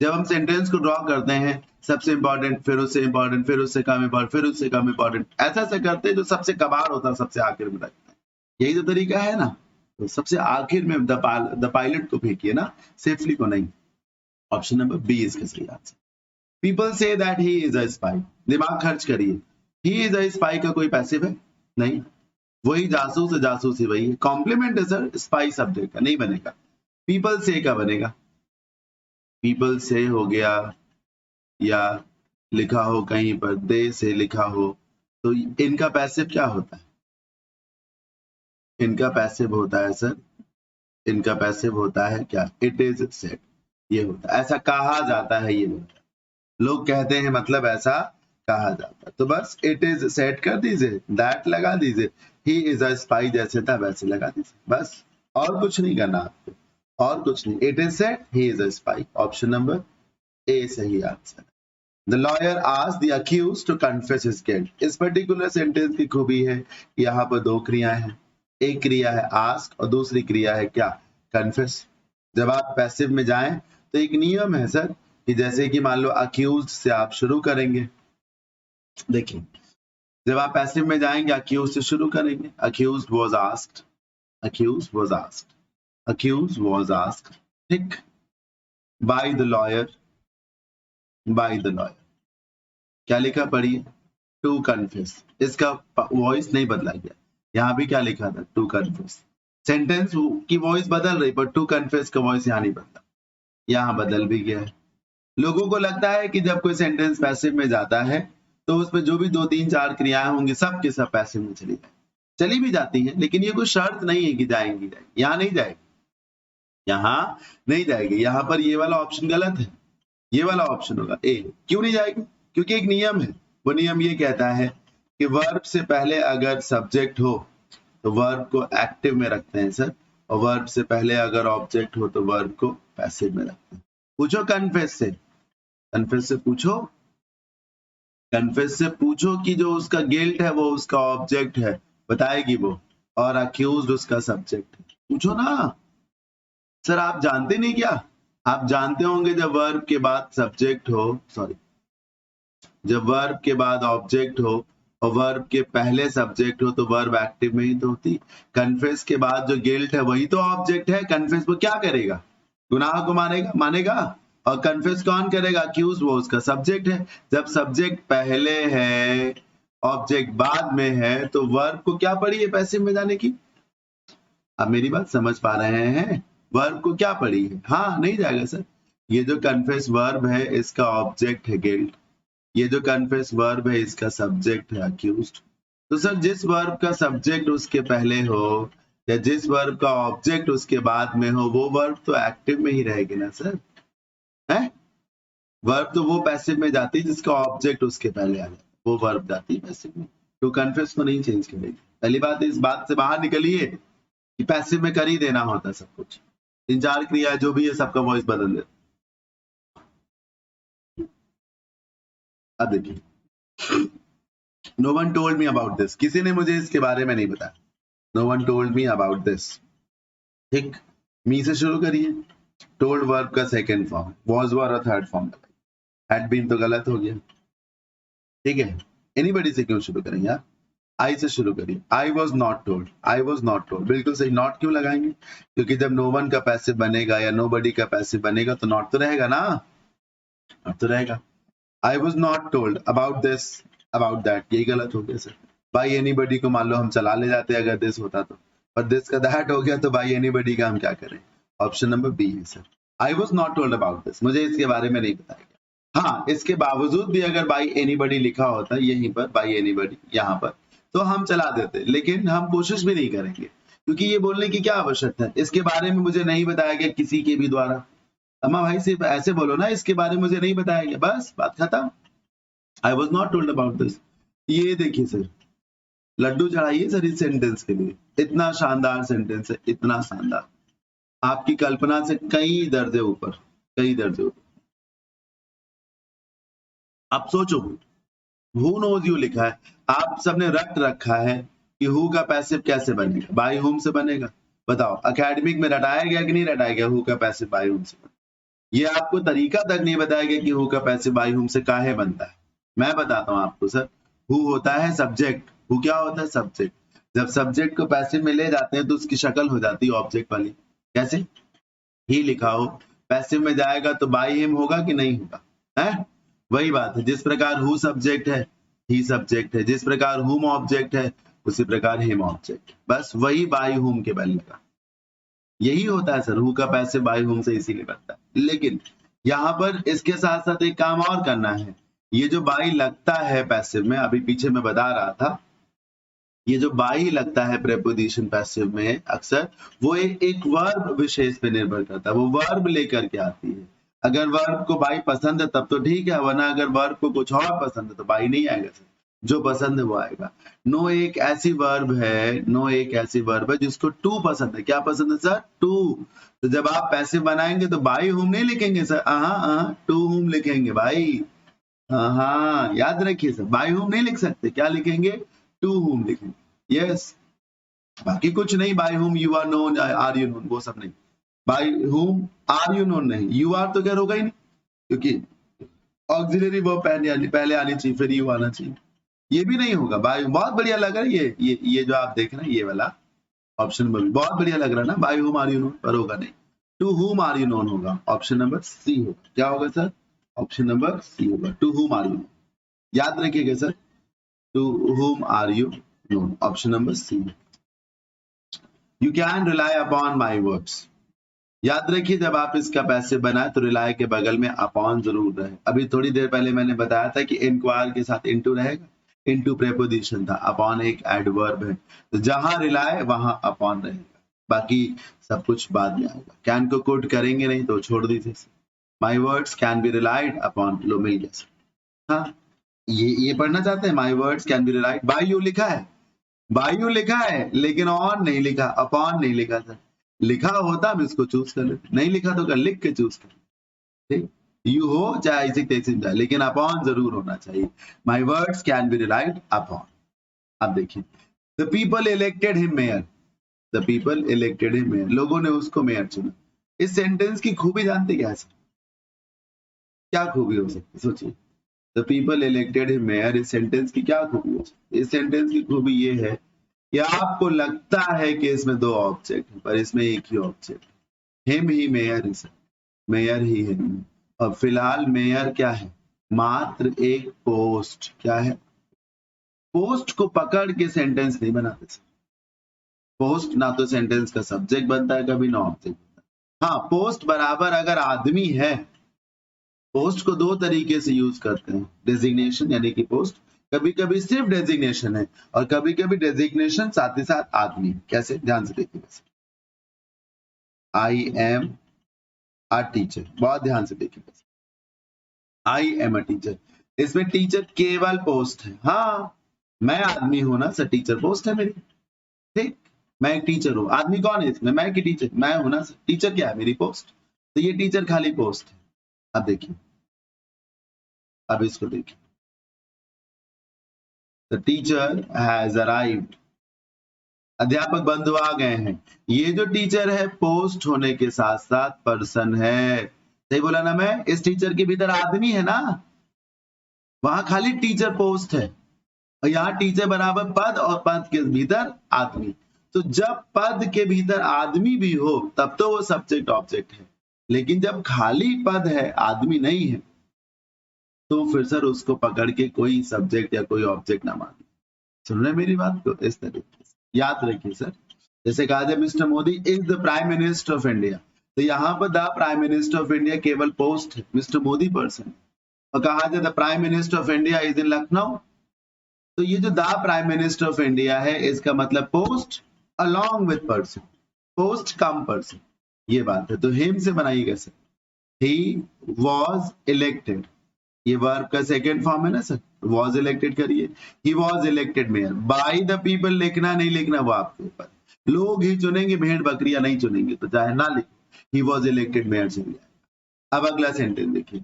जब हम सेंटेंस को ड्रॉ करते हैं, सबसे इंपॉर्टेंट, फिर उससे इंपॉर्टेंट, फिर उससे कम इंपॉर्टेंट, फिर उससे कम इंपॉर्टेंट, ऐसा ऐसा करते हैं जो सबसे कबाड़ होता है सबसे आखिर में रखते हैं। यही तो तरीका है ना, तो सबसे आखिर में द पायलट को फेंकिए ना, सेफली को नहीं। ऑप्शन नंबर बी इसका सही answer. People say that he is a spy, दिमाग खर्च करिए, ही इज अ स्पाई का कोई पैसिव है नहीं, वही जासूस है, जासूस ही वही है, कॉम्प्लीमेंट है सर, स्पाई सब्जेक्ट का नहीं बनेगा। पीपल से का बनेगा, पीपल से हो गया, या लिखा हो कहीं पर दे से लिखा हो, तो इनका पैसिव क्या होता है, इनका पैसिव होता है सर, इनका पैसिव होता है क्या, इट इज सेड, ये होता है, ऐसा कहा जाता है, ये होता है, लोग कहते हैं, मतलब ऐसा कहा जाता है। तो बस इट इज सेट कर दीजिए, दैट लगा दीजिए, ही इज अ स्पाई जैसे था वैसे लगा दीजिए, बस और कुछ नहीं करना आपको, और कुछ नहीं। It is set, he is a spy. Option number A सही answer. The lawyer asked the accused to confess his guilt. इस पर्टिकुलर सेंटेंस की खूबी है, यहाँ पर दो क्रियाएं हैं, एक क्रिया है आस्क और दूसरी क्रिया है क्या, कन्फेस। जब आप पैसिव में जाएं तो एक नियम है सर, कि जैसे कि मान लो अक्यूज्ड से आप शुरू करेंगे, देखिए जब आप पैसिव में जाएंगे अक्यूज से शुरू करेंगे, accused was asked, accused was asked, accused was asked, ठीक, by the lawyer, by the lawyer, क्या लिखा पढ़िए, टू कन्फेस, इसका वॉइस नहीं बदला गया, यहाँ भी क्या लिखा था, टू कन्फेस, सेंटेंस की वॉइस बदल रही पर टू कन्फेस का वॉइस यहाँ नहीं बदला, यहाँ बदल भी गया है। लोगों को लगता है कि जब कोई सेंटेंस पैसिव में जाता है तो उसमें जो भी दो तीन चार क्रियाएं होंगी सब के सब पैसिव में चली भी जाती हैं, लेकिन ये कोई शर्त नहीं है कि जाएंगी, यहाँ नहीं जाएगी, यहाँ नहीं जाएगी, यहाँ पर ये वाला ऑप्शन गलत है, ये वाला ऑप्शन होगा ए। क्यों नहीं जाएगी, क्योंकि एक नियम है, वो नियम ये कहता है कि वर्ब से पहले अगर सब्जेक्ट हो तो वर्ब को एक्टिव में रखते हैं सर, और वर्ब से पहले अगर ऑब्जेक्ट हो तो वर्ब को पैसिव में रखते हैं। पूछो कन्फेस से, कन्फेस से पूछो, कन्फेस से पूछो कि जो उसका गिल्ट है वो उसका ऑब्जेक्ट है, बताएगी वो, और अक्यूज्ड उसका सब्जेक्ट है। पूछो ना सर, आप जानते नहीं क्या? आप जानते होंगे जब वर्ब के बाद सब्जेक्ट हो, सॉरी, जब वर्ब के बाद ऑब्जेक्ट हो और वर्ब के पहले सब्जेक्ट हो तो वर्ब एक्टिव में ही तो होती। कन्फेस के बाद जो गिल्ट है वही तो ऑब्जेक्ट है। कन्फेस वो क्या करेगा? गुनाह को मानेगा। और कन्फेस कौन करेगा? अक्यूज, वो उसका सब्जेक्ट है। जब सब्जेक्ट पहले है, ऑब्जेक्ट बाद में है, तो वर्ब को क्या पड़ी है पैसिव में जाने की? आप मेरी बात समझ पा रहे हैं? वर्ब को क्या पड़ी है? हाँ, नहीं जाएगा सर। ये जो कन्फेस वर्ब है इसका ऑब्जेक्ट है गिल्ट, ये जो कन्फेस वर्ब है इसका सब्जेक्ट है अक्यूज्ड। तो सर जिस वर्ब का सब्जेक्ट उसके पहले हो या जिस वर्ब का ऑब्जेक्ट उसके बाद में हो वो वर्ब तो एक्टिव में ही रहेगी ना सर, है? वर्ब तो वो पैसिव में जाती है जिसका ऑब्जेक्ट उसके पहले आ जाता है, वो वर्ब जाती है पैसिव में, तो कन्फेस को नहीं चेंज करेगी। पहली बात इस बात से बाहर निकलिए कि पैसिव में कर ही देना होता है सब कुछ, 3-4 क्रिया जो भी है सबका वॉइस बदल देता। अब देखिए, no one told me about this, किसी ने मुझे इसके बारे में नहीं बताया। No one told me about this, ठीक। मी से शुरू करिए, टोल्ड वर्ब का सेकंड फॉर्म, वॉज वर और थर्ड फॉर्म, हैड बीन तो गलत हो गया, ठीक है। एनीबॉडी से क्यों शुरू करेंगे आप? आई से शुरू करिए, I was not told, I was not told, बिल्कुल सही। नॉट क्यों लगाएंगे? क्योंकि जब नो वन का पैसिव बनेगा या नो बडी का पैसिव बनेगा तो नॉट तो रहेगा ना, नॉट तो रहेगा। I was not told about this, about that, यही गलत हो गया सर। बाई एनीबॉडी को मान लो हम चला ले जाते अगर दिस होता तो, पर दिस का दैट हो गया तो बाई एनीबॉडी का हम क्या करें? ऑप्शन नंबर बी है sir. I was not told about this, मुझे इसके बारे में नहीं बताया गया। हाँ, इसके बावजूद भी अगर बाई एनीबॉडी लिखा होता यहीं पर, बाई एनीबॉडी यहाँ पर, तो हम चला देते, लेकिन हम कोशिश भी नहीं करेंगे क्योंकि ये बोलने की क्या आवश्यकता है? इसके बारे में मुझे नहीं बताया गया किसी के भी द्वारा। अम्मा भाई सिर्फ ऐसे बोलो ना, इसके बारे में मुझे नहीं बताया गया, बस बात खत्म। I was not told about this. ये देखिए सर, लड्डू चढ़ाइए सर इस सेंटेंस के लिए, इतना शानदार सेंटेंस है, इतना शानदार, आपकी कल्पना से कई दर्जे ऊपर, कई दर्जे ऊपर। आप सोचो, हु नोज यू लिखा है, आप सबने रट रखा है कि हु का पैसिव कैसे बनेगा? बाय होम से बनेगा। बताओ एकेडमिक में रटाया गया कि नहीं रटाया गया हु का पैसिव बाय होम से? ये आपको तरीका तक नहीं बताया गया कि हु का पैसिव बाय होम से काहे बनता है। मैं बताता हूँ आपको सर, हु होता है सब्जेक्ट, हु क्या होता है? सब्जेक्ट। जब सब्जेक्ट को पैसिव में ले जाते हैं तो उसकी शक्ल हो जाती है ऑब्जेक्ट वाली, कैसे? ही लिखा हो, पैसिव में जाएगा तो बाय हिम होगा कि नहीं होगा, है? वही बात है, जिस प्रकार हु सब्जेक्ट है ही सब्जेक्ट है, जिस प्रकार हुम ऑब्जेक्ट है उसी प्रकार हिम ऑब्जेक्ट, बस वही बाय हुम के बनने का यही होता है सर। हु का पैसिव बाय हुम से इसीलिए बनता है। लेकिन यहाँ पर इसके साथ साथ एक काम और करना है, ये जो बाई लगता है पैसिव में, अभी पीछे मैं बता रहा था, ये जो बाई लगता है प्रेपोजिशन पैसिव में अक्सर वो एक वर्ब विशेष पे निर्भर करता है, वो वर्ब लेकर के आती है। अगर वर्ब को बाई पसंद है तब तो ठीक है, वरना अगर वर्ब को कुछ और पसंद है तो बाई नहीं आएगा सर, जो पसंद है वो आएगा। नो एक ऐसी वर्ब है, नो एक ऐसी वर्ब है जिसको टू पसंद है। क्या पसंद है सर? टू। तो जब आप पैसिव बनाएंगे तो बाई हुम नहीं लिखेंगे सर, टू हुम लिखेंगे भाई। हाँ, याद रखिए सर, बाय हुम नहीं लिख सकते, क्या लिखेंगे? टू हुम लिखेंगे। यस, बाकी कुछ नहीं, by whom you are known, are you known, वो सब नहीं। By whom are you known नहीं, यू आर तो खैर होगा ही नहीं क्योंकि ऑक्सिलरी वर्ब पहले आनी चाहिए, फिर यू आना चाहिए, ये भी नहीं होगा। बाय बहुत बढ़िया लग रहा है ये जो आप देख रहे हैं ये वाला ऑप्शन नंबर बहुत बढ़िया लग रहा है ना, bye whom are you known, पर होगा नहीं। To whom are you known होगा, ऑप्शन नंबर सी होगा। क्या होगा सर? ऑप्शन नंबर सी होगा, to whom are you known. याद रखिएगा sir, to whom are you known, option number C. You can rely upon my words, याद रखिए जब आप इसका पैसिव बनाए तो रिलाई के बगल में अपॉन जरूर रहे। अभी थोड़ी देर पहले मैंने बताया था कि इंक्वायर के साथ इनटू रहेगा, इनटू प्रेपोजिशन था, अपॉन एक एडवर्ब है, तो जहां रिलाई वहां अपॉन रहेगा, बाकी सब कुछ बाद में आएगा। कैन को कोड करेंगे नहीं तो छोड़ दीजिए। My words can be relied upon, लो मिल गया। हाँ, ये पढ़ना चाहते हैं? My words can be relied by you लिखा है, बाय यू लिखा है लेकिन ऑन नहीं लिखा, अपॉन नहीं लिखा सर। लिखा होता हम इसको चूज कर लेते, नहीं लिखा तो कर लिख के चूज कर, ठीक। यू हो चाहे ऐसे तैसे जाए, लेकिन अपॉन जरूर होना चाहिए। माई words can be relied upon. अब देखिए, the people elected him mayor, the people elected him mayor, लोगों ने उसको मेयर चुना। इस सेंटेंस की खूबी जानते क्या है सर? क्या खूबी हो सकती है सोचिए। The people elected him mayor, इस सेंटेंस की क्या खूबी हो सकती है? इस सेंटेंस की खूबी ये है कि आपको लगता है कि इसमें दो ऑब्जेक्ट है, पर इसमें एक ही ऑब्जेक्ट है। हिम ही मेयर है सर, मेयर ही है। और फिलहाल मेयर क्या है? मात्र एक पोस्ट। क्या है? पोस्ट को पकड़ के सेंटेंस नहीं बनाते सर। पोस्ट ना तो सेंटेंस का सब्जेक्ट बनता है कभी, ना ऑब्जेक्ट बनता है। हाँ, पोस्ट बराबर अगर आदमी है, पोस्ट को दो तरीके से यूज करते हैं। डेजिग्नेशन यानी कि पोस्ट, कभी कभी सिर्फ डेजिग्नेशन है और कभी कभी डेजिग्नेशन साथ ही साथ आदमी। कैसे? ध्यान से देखिए। आई एम अ टीचर, बहुत ध्यान से देखिए। आई एम अ टीचर, इसमें टीचर केवल पोस्ट है। हाँ, मैं आदमी हूं ना सर, टीचर पोस्ट है मेरी। ठीक, मैं एक टीचर हूँ। आदमी कौन है इसमें? मैं की टीचर, मैं हूं ना सर। टीचर क्या है? मेरी पोस्ट। तो ये टीचर खाली पोस्ट है। अब देखिए, अब इसको देखिए, द टीचर हैज अराइव्ड, अध्यापक बंधु आ गए हैं। ये जो टीचर है पोस्ट होने के साथ साथ पर्सन है। सही बोला ना मैं? इस टीचर के भीतर आदमी है ना, वहां खाली टीचर पोस्ट है और यहाँ टीचर बराबर पद और पद के भीतर आदमी। तो जब पद के भीतर आदमी भी हो तब तो वो सब्जेक्ट ऑब्जेक्ट है, लेकिन जब खाली पद है आदमी नहीं है तो फिर सर उसको पकड़ के कोई सब्जेक्ट या कोई ऑब्जेक्ट ना माने। सुन रहे मेरी बात को? इस तरीके से याद रखिए सर। जैसे कहा जाए mister Modi is the prime minister of India, तो यहाँ पर the prime minister of India केवल पोस्ट है, मिस्टर मोदी पर्सन। और कहा जाए the prime minister of India is in Lucknow, तो ये जो the prime minister of India है इसका मतलब post along with person, post come person, ये बात है। तो हिम से बनाइएगा सर, ही वॉज इलेक्टेड, ये वर्ब का सेकेंड फॉर्म है ना सर, वॉज इलेक्टेड करिए। He was elected mayor by the people, लिखना नहीं लिखना वो आपके ऊपर, लोग ही चुनेंगे, भेड़ बकरियां नहीं चुनेंगे, तो चाहे ना लिखो, ही वॉज इलेक्टेड मेयर चल जाए। अब अगला सेंटेंस देखिए।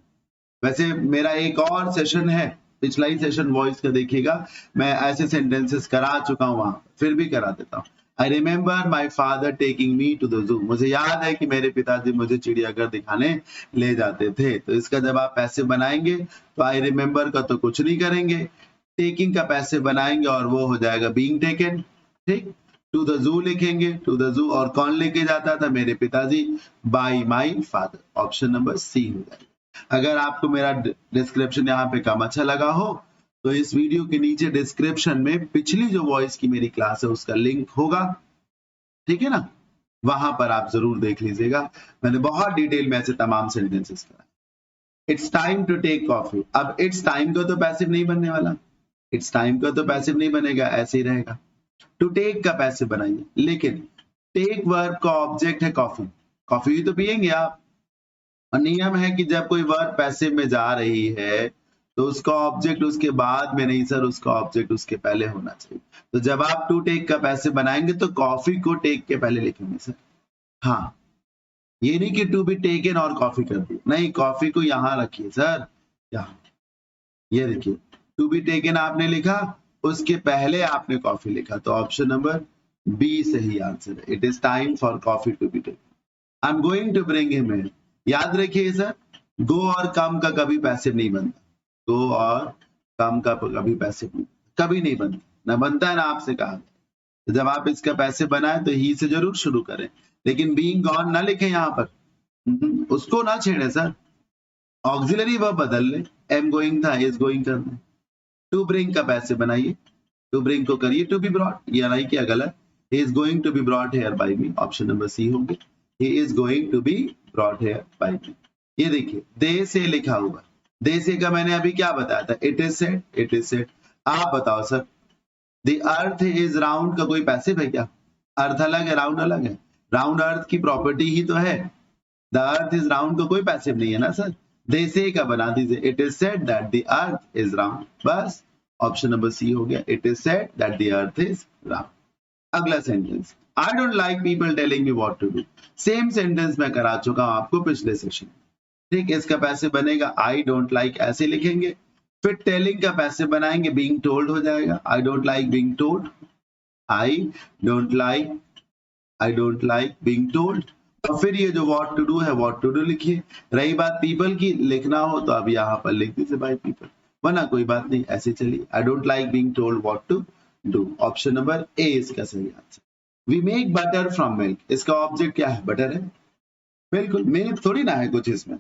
वैसे मेरा एक और सेशन है, पिछला ही सेशन वॉइस का देखिएगा, मैं ऐसे सेंटेंसेस करा चुका हूं वहां, फिर भी करा देता हूँ। I remember my father taking me to the zoo, मुझे याद है कि मेरे पिताजी मुझे चिड़ियाघर दिखाने ले जाते थे। तो इसका जब आप पैसे बनाएंगे तो आई रिमेम्बर का तो कुछ नहीं करेंगे, टेकिंग का पैसे बनाएंगे और वो हो जाएगा बीइंग टेकन। ठीक, टू द जू लिखेंगे, टू द जू, और कौन लेके जाता था? मेरे पिताजी, by my father. Option number C हो जाएगा। अगर आपको मेरा डिस्क्रिप्शन यहाँ पे कम अच्छा लगा हो तो इस वीडियो के नीचे डिस्क्रिप्शन में पिछली जो वॉइस की मेरी क्लास है उसका लिंक होगा, ठीक है ना, वहां पर आप जरूर देख लीजिएगा। मैंने बहुत डिटेल में ऐसे तमाम सेंटेंसेस कराए। It's time to take coffee, अब इट्स टाइम का तो पैसिव नहीं बनने वाला, इट्स टाइम का तो पैसिव नहीं बनेगा, ऐसे ही रहेगा। टू टेक का पैसिव बनाइए, लेकिन टेक वर्ब का ऑब्जेक्ट है कॉफी, कॉफी ही तो पियेंगे आप। और नियम है कि जब कोई वर्ब पैसिव में जा रही है तो उसका ऑब्जेक्ट उसके बाद में नहीं सर, उसका ऑब्जेक्ट उसके पहले होना चाहिए। तो जब आप टू टेक का पैसिव बनाएंगे तो कॉफी को टेक के पहले लिखेंगे सर। हाँ, ये नहीं कि टू बी टेकन और कॉफी कर दी, नहीं, कॉफी को यहाँ रखिए सर, यहाँ। ये देखिए, टू बी टेकन आपने लिखा, उसके पहले आपने कॉफी लिखा, तो ऑप्शन नंबर बी सही आंसर है। It is time for coffee to be taken. I am going to bring him in, याद रखिए सर, गो और कम का कभी पैसिव नहीं बनता, गो और कम का कभी पैसिव नहीं, कभी नहीं बनता, ना बनता है ना आपसे कहा। तो जब आप इसका पैसिव बनाए तो ही से जरूर शुरू करें, लेकिन बीइंग गॉन ना लिखें यहाँ पर, उसको ना छेड़े सर, ऑक्सिलरी वर्ब बदल ले, एम गोइंग था इज गोइंग करना। टू ब्रिंग का पैसिव बनाइए, टू ब्रिंग को करिए टू बी ब्रॉट, ये नहीं किया गलत, he is going to be brought here by me, option number C होंगे, he is going to be brought here by me. ये देखिए, दे से लिखा हुआ, दे से का मैंने अभी क्या बताया था? It is said, it is said. आप बताओ sir, the earth is round का कोई पैसिव है क्या? अर्थ अलग है, राउंड अलग है, राउंड अर्थ की प्रॉपर्टी ही तो है, द अर्थ इज राउंड का कोई पैसिव नहीं है ना सर। दे से का बना दीजिए, it is said that the earth is round, बस ऑप्शन नंबर सी हो गया, it is said that the earth is round. अगला sentence, I don't like people telling me what to do, same sentence मैं करा चुका हूं आपको पिछले सेशन। ठीक, इसका पैसे बनेगा आई डोंट लाइक, ऐसे लिखेंगे। फिर टेलिंग का पैसे बनाएंगे, बीइंग टोल्ड हो जाएगा, आई don't like being told, I don't like being told. और फिर ये जो व्हाट टू डू है, व्हाट टू डू लिखिए। रही बात पीपल की, लिखना हो तो अब यहाँ पर लिख दीजिए बाय पीपल, वरना कोई बात नहीं, ऐसे चलिए। I don't like being told what to do, option number A इसका सही answer. We make butter from milk, इसका ऑब्जेक्ट क्या है, बटर है, बिल्कुल, मिल्क थोड़ी ना है कुछ इसमें।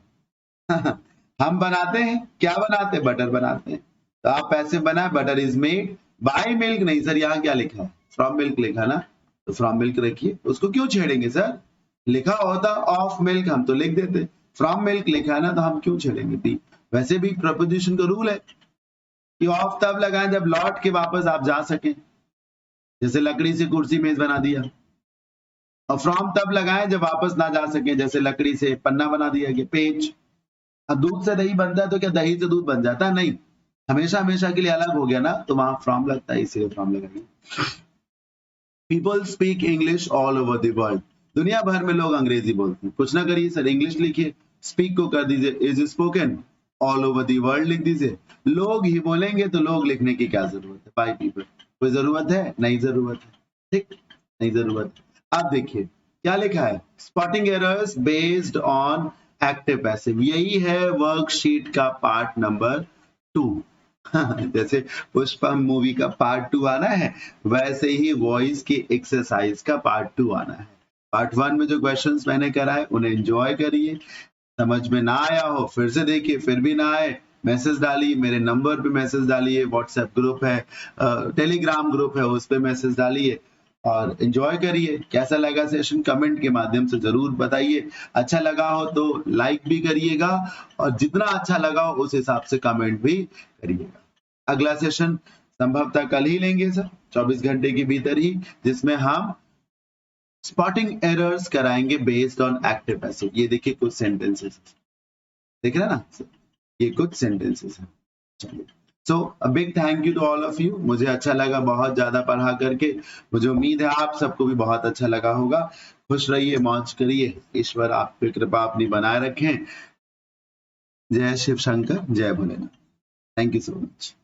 हम बनाते हैं, क्या बनाते हैं, बटर बनाते हैं। तो आप पैसे बनाए, butter is made by milk, नहीं सर यहाँ क्या लिखा है, फ्रॉम मिल्क लिखा ना, तो फ्रॉम मिल्क रखिए, उसको क्यों छेड़ेंगे सर, लिखा होता ऑफ मिल्क हम तो लिख देते, फ्रॉम मिल्क लिखा है ना तो हम क्यों छेड़ेंगे दी। वैसे भी प्रपोजिशन का रूल है कि ऑफ तब लगाएं जब लौट के वापस आप जा सके, जैसे लकड़ी से कुर्सी मेज बना दिया, और फ्रॉम तब लगाएं जब वापस ना जा सके, जैसे लकड़ी से पन्ना बना दिया गया, पेज। अब दूध से दही बनता है तो क्या दही से दूध बन जाता है, नहीं, हमेशा हमेशा के लिए अलग हो गया ना, तो वहां फ्रॉम लगता है, इसलिए फ्रॉम लगाइए। People speak English all over the world, दुनिया भर में लोग अंग्रेजी बोलते हैं, कुछ ना करिए सर, इंग्लिश लिखिए, स्पीक को कर दीजिए is spoken, all over the world लिख दीजिए। लोग ही बोलेंगे तो लोग लिखने की क्या जरूरत है, बाय पीपल, कोई जरूरत है, नहीं जरूरत है, ठीक, नहीं जरूरत। अब देखिए क्या लिखा है, spotting errors based on active passive, यही है वर्कशीट का पार्ट नंबर 2। जैसे पुष्पम मूवी का पार्ट 2 आना है, वैसे ही वॉइस की एक्सरसाइज का पार्ट 2 आना है। पार्ट 1 में जो क्वेश्चंस मैंने कराए उन्हें एंजॉय करिए, समझ में ना आया हो फिर से देखिए, फिर भी ना आए मैसेज डालिए, मेरे नंबर पे मैसेज डालिए, व्हाट्सएप ग्रुप है, टेलीग्राम ग्रुप है, उस पे मैसेज डालिए और एंजॉय करिए। कैसा लगा सेशन कमेंट के माध्यम से जरूर बताइए, अच्छा लगा हो तो लाइक भी करिएगा, और जितना अच्छा लगा हो उस हिसाब से कमेंट भी करिएगा। अगला सेशन संभवतः कल ही लेंगे सर, 24 घंटे के भीतर ही, जिसमें हम स्पॉटिंग एरर्स कराएंगे बेस्ड ऑन एक्टिव पैसिव। ये देखिए कुछ सेंटेंसेस, देख रहे हैं ना, ये कुछ सेंटेंसेस हैं। चलिए, so a big thank you to all of you, मुझे अच्छा लगा बहुत ज्यादा पढ़ा करके, मुझे उम्मीद है आप सबको भी बहुत अच्छा लगा होगा। खुश रहिए, मौज करिए, ईश्वर आपकी कृपा अपनी बनाए रखें। जय शिव शंकर, जय Bholenath, thank you so much.